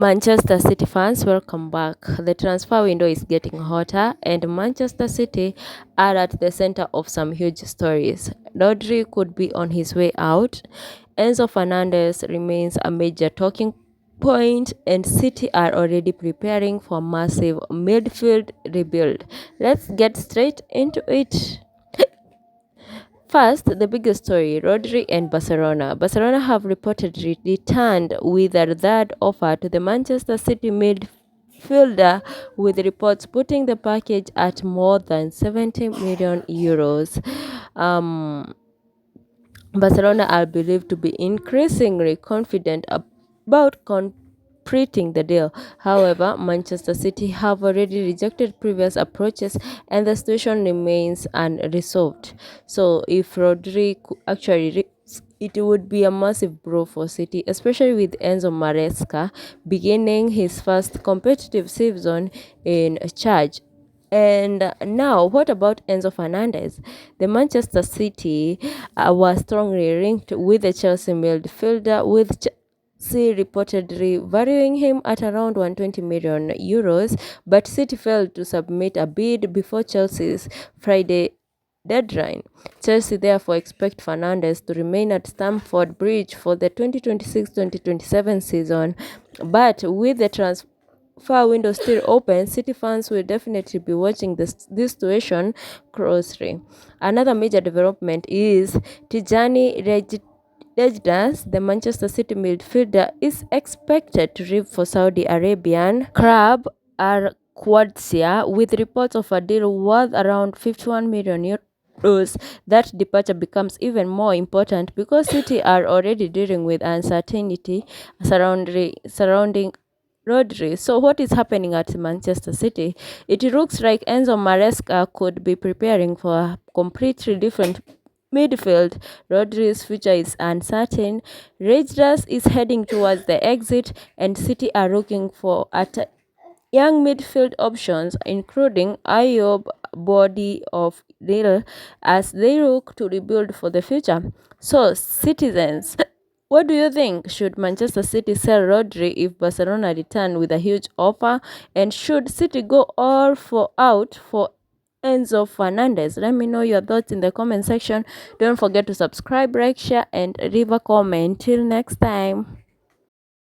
Manchester City fans, welcome back. The transfer window is getting hotter, and Manchester City are at the center of some huge stories. Rodri could be on his way out. Enzo Fernandez remains a major talking point, and City are already preparing for massive midfield rebuild. Let's get straight into it. First, the biggest story, Rodri and Barcelona. Barcelona have reportedly returned with a third offer to the Manchester City midfielder, with reports putting the package at more than 70 million euros. Um, Barcelona are believed to be increasingly confident about completing the deal. However, Manchester City have already rejected previous approaches and the situation remains unresolved. So, if Rodri actually it would be a massive blow for City, especially with Enzo Maresca beginning his first competitive season in charge. And now, what about Enzo Fernandez? The Manchester City was strongly linked with the Chelsea midfielder, with Chelsea reportedly valuing him at around 120 million euros, but City failed to submit a bid before Chelsea's Friday deadline. Chelsea therefore expect Fernandes to remain at Stamford Bridge for the 2026-2027 season, but with the transfer window still open, City fans will definitely be watching this situation closely. Another major development is Tijani Rejdus, the Manchester City midfielder, is expected to leave for Saudi Arabian club Al Qadsiya with reports of a deal worth around 51 million euros. That departure becomes even more important because City are already dealing with uncertainty surrounding Rodri. So what is happening at Manchester City? It looks like Enzo Maresca could be preparing for a completely different midfield. Rodri's future is uncertain. Rangers is heading towards the exit, and City are looking for young midfield options, including Ayoub Body of Lille, as they look to rebuild for the future. So, citizens, what do you think? Should Manchester City sell Rodri if Barcelona return with a huge offer? And should City go all for out for Enzo Fernandez? Let me know your thoughts in the comment section. Don't forget to subscribe, like, share, and leave a comment. Till next time.